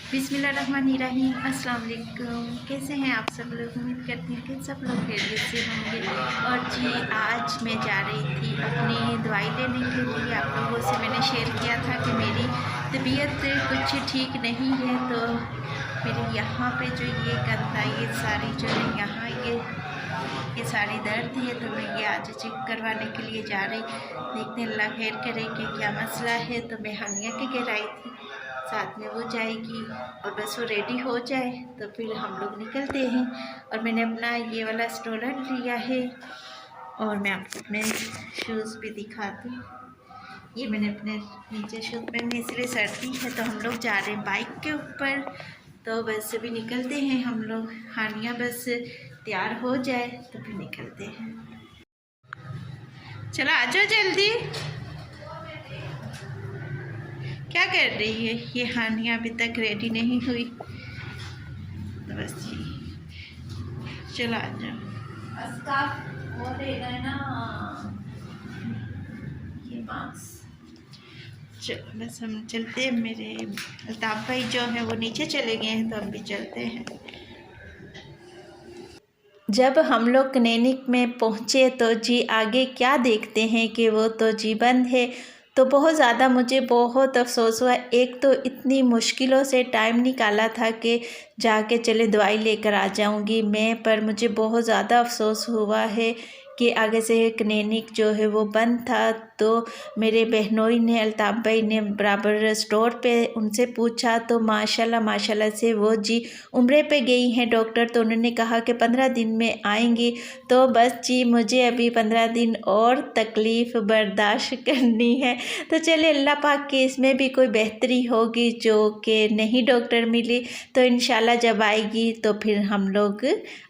बिस्मिल्लाहिर्रहमानिर्रहीम। अस्सलाम वालेकुम। कैसे हैं आप सब लोग? उम्मीद करती हूँ कि सब लोग खैरियत से होंगे। और जी आज मैं जा रही थी अपनी दवाई लेने के लिए। आप लोगों से मैंने शेयर किया था कि मेरी तबीयत कुछ ठीक नहीं है, तो मेरे यहाँ पे जो ये गंदा ये सारी जो है यहाँ ये सारी दर्द है, तो मैं ये आज चेक करवाने के लिए जा रही। देखते हैं अल्लाह खैर करे कि क्या मसला है। तो मैं हानिया के घर आई थी, साथ में वो जाएगी और बस वो रेडी हो जाए तो फिर हम लोग निकलते हैं। और मैंने अपना ये वाला स्ट्रोलर लिया है और मैं आपको अपने शूज़ भी दिखाती हूँ। ये मैंने अपने नीचे शूज़ पहने, इसलिए सर्दी है तो हम लोग जा रहे हैं बाइक के ऊपर। तो बस अभी निकलते हैं हम लोग। हानिया बस तैयार हो जाए तो फिर निकलते हैं। चलो आ जाओ जल्दी। क्या कर रही है ये हानिया? अभी तक रेडी नहीं हुई। तो बस जी चलो आ जाओ। वो देना है ना ये मास्क। चलो बस हम चलते हैं। मेरे अल्ताफ भाई जो है वो नीचे चले गए हैं, तो हम भी चलते हैं। जब हम लोग क्लिनिक में पहुँचे तो जी आगे क्या देखते हैं कि वो तो जी बंद है। तो बहुत ज़्यादा मुझे बहुत अफसोस हुआ। एक तो इतनी मुश्किलों से टाइम निकाला था कि जाके चले दवाई लेकर आ जाऊंगी मैं, पर मुझे बहुत ज़्यादा अफसोस हुआ है कि आगे से क्लिनिक जो है वो बंद था। तो मेरे बहनोई ने, अल्ताफ भाई ने बराबर स्टोर पे उनसे पूछा तो माशाल्लाह से वो जी उम्रे पे गई हैं डॉक्टर, तो उन्होंने कहा कि 15 दिन में आएंगी। तो बस जी मुझे अभी 15 दिन और तकलीफ़ बर्दाश्त करनी है। तो चले अल्लाह पाक के इसमें भी कोई बेहतरी होगी जो कि नहीं डॉक्टर मिली, तो इंशाल्लाह जब आएगी तो फिर हम लोग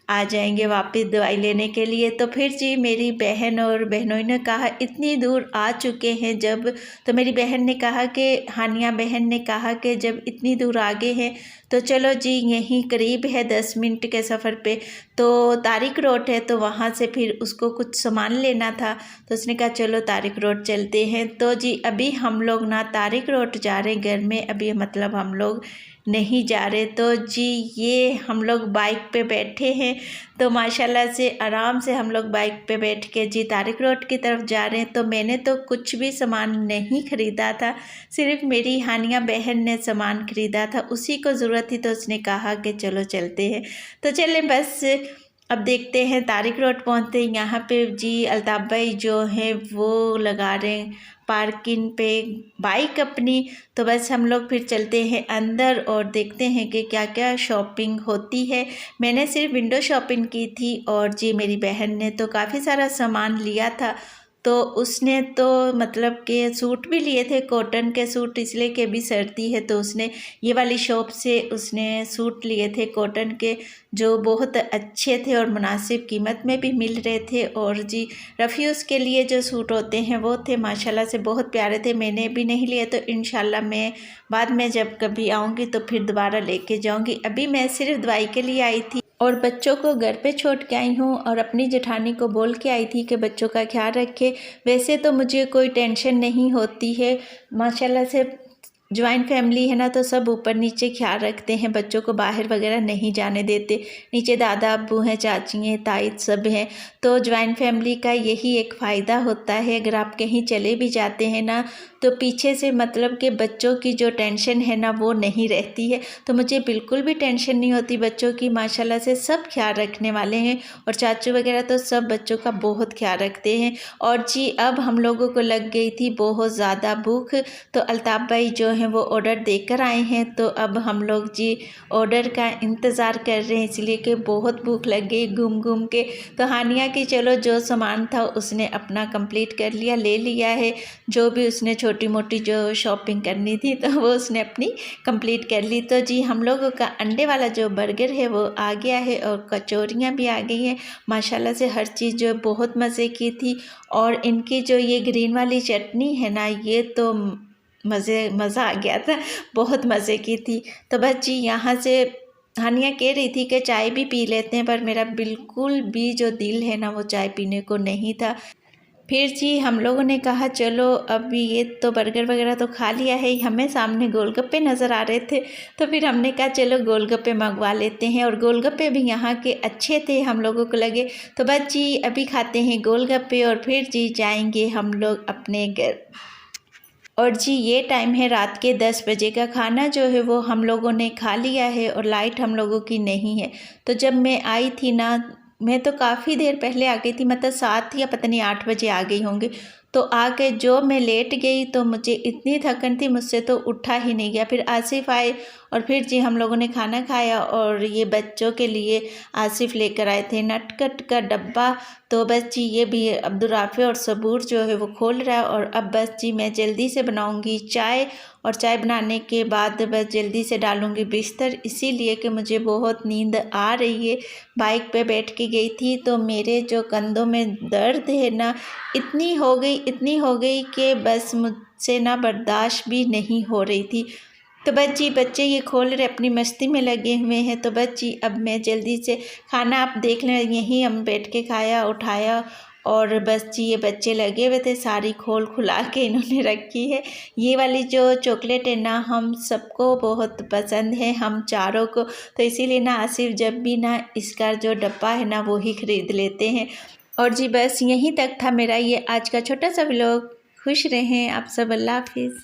आ जाएंगे वापस दवाई लेने के लिए। तो फिर जी मेरी बहन और बहनों ने कहा इतनी दूर आ चुके हैं जब, तो मेरी बहन ने कहा कि हानिया बहन ने कहा कि जब इतनी दूर आगे हैं तो चलो जी यहीं करीब है 10 मिनट के सफ़र पे तो तारिक रोड है, तो वहाँ से फिर उसको कुछ सामान लेना था। तो उसने कहा चलो तारिक रोड चलते हैं। तो जी अभी हम लोग ना तारिक रोड जा रहे घर में, अभी मतलब हम लोग नहीं जा रहे। तो जी ये हम लोग बाइक पे बैठे हैं, तो माशाल्लाह से आराम से हम लोग बाइक पे बैठ के जी तारिक रोड की तरफ जा रहे हैं। तो मैंने तो कुछ भी सामान नहीं ख़रीदा था, सिर्फ मेरी हानिया बहन ने सामान ख़रीदा था, उसी को ज़रूरत थी तो उसने कहा कि चलो चलते हैं। तो चलें बस अब देखते हैं। तारिक रोड पहुँचते यहाँ पे जी अल्ताफ भाई जो हैं वो लगा रहे हैं पार्किंग पे बाइक अपनी। तो बस हम लोग फिर चलते हैं अंदर और देखते हैं कि क्या क्या शॉपिंग होती है। मैंने सिर्फ विंडो शॉपिंग की थी और जी मेरी बहन ने तो काफ़ी सारा सामान लिया था। तो उसने तो मतलब कि सूट भी लिए थे, कॉटन के सूट, इसलिए कि अभी सर्दी है तो उसने ये वाली शॉप से उसने सूट लिए थे कॉटन के, जो बहुत अच्छे थे और मुनासिब कीमत में भी मिल रहे थे। और जी रफ़्यूज़ के लिए जो सूट होते हैं वो थे, माशाल्लाह से बहुत प्यारे थे। मैंने भी नहीं लिए, तो इंशाल्लाह मैं बाद में जब कभी आऊँगी तो फिर दोबारा लेके जाऊँगी। अभी मैं सिर्फ दवाई के लिए आई थी और बच्चों को घर पे छोड़ के आई हूँ और अपनी जेठानी को बोल के आई थी कि बच्चों का ख्याल रखे। वैसे तो मुझे कोई टेंशन नहीं होती है, माशाल्लाह से जॉइंट फैमिली है ना, तो सब ऊपर नीचे ख्याल रखते हैं, बच्चों को बाहर वगैरह नहीं जाने देते। नीचे दादा अब्बू हैं, चाची हैं, ताई सब हैं। तो जॉइंट फैमिली का यही एक फ़ायदा होता है, अगर आप कहीं चले भी जाते हैं ना तो पीछे से मतलब कि बच्चों की जो टेंशन है ना वो नहीं रहती है। तो मुझे बिल्कुल भी टेंशन नहीं होती बच्चों की, माशाल्लाह से सब ख्याल रखने वाले हैं और चाचू वगैरह तो सब बच्चों का बहुत ख्याल रखते हैं। और जी अब हम लोगों को लग गई थी बहुत ज़्यादा भूख, तो अल्ताफ भाई जो हैं वो ऑर्डर देकर आए हैं। तो अब हम लोग जी ऑर्डर का इंतज़ार कर रहे हैं, इसलिए कि बहुत भूख लग गई घूम घूम के। तो हानिया की चलो जो सामान था उसने अपना कंप्लीट कर लिया, ले लिया है, जो भी उसने छोटी मोटी जो शॉपिंग करनी थी तो वो उसने अपनी कंप्लीट कर ली। तो जी हम लोगों का अंडे वाला जो बर्गर है वो आ गया है और कचौरियाँ भी आ गई हैं। माशाल्लाह से हर चीज़ जो बहुत मज़े की थी। और इनकी जो ये ग्रीन वाली चटनी है ना, ये तो मज़ा आ गया था, बहुत मज़े की थी। तो बस जी यहाँ से हानिया कह रही थी कि चाय भी पी लेते हैं, पर मेरा बिल्कुल भी जो दिल है ना वो चाय पीने को नहीं था। फिर जी हम लोगों ने कहा चलो अब ये तो बर्गर वगैरह तो खा लिया है, हमें सामने गोलगप्पे नज़र आ रहे थे, तो फिर हमने कहा चलो गोलगप्पे मंगवा लेते हैं। और गोलगप्पे भी यहाँ के अच्छे थे, हम लोगों को लगे। तो बस जी अभी खाते हैं गोलगप्पे और फिर जी जाएंगे हम लोग अपने घर। और जी ये टाइम है रात के 10 बजे का। खाना जो है वो हम लोगों ने खा लिया है और लाइट हम लोगों की नहीं है। तो जब मैं आई थी ना, मैं तो काफ़ी देर पहले आ गई थी, मतलब 7 या पता नहीं 8 बजे आ गई होंगी। तो आके जो मैं लेट गई तो मुझे इतनी थकन थी, मुझसे तो उठा ही नहीं गया। फिर आसिफ आए और फिर जी हम लोगों ने खाना खाया। और ये बच्चों के लिए आसिफ लेकर आए थे नटखट का डब्बा। तो बस जी ये भी अब्दुर्राफ़े और सबूर जो है वो खोल रहा है। और अब बस जी मैं जल्दी से बनाऊंगी चाय, और चाय बनाने के बाद बस जल्दी से डालूंगी बिस्तर, इसीलिए कि मुझे बहुत नींद आ रही है। बाइक पे बैठ के गई थी तो मेरे जो कंधों में दर्द है ना, इतनी हो गई कि बस मुझसे ना बर्दाश्त भी नहीं हो रही थी। तो बस जी बच्चे ये खोल रहे अपनी मस्ती में लगे हुए हैं। तो बस जी अब मैं जल्दी से खाना आप देख लें, यहीं हम बैठ के खाया उठाया। और बस जी ये बच्चे लगे हुए थे, सारी खोल खुला के इन्होंने रखी है। ये वाली जो चॉकलेट है ना, हम सबको बहुत पसंद है, हम चारों को। तो इसीलिए ना आसिफ जब भी ना इसका जो डब्बा है ना वो ही ख़रीद लेते हैं। और जी बस यहीं तक था मेरा ये आज का छोटा सा व्लॉग। खुश रहें आप सब, अल्लाह हाफिज़।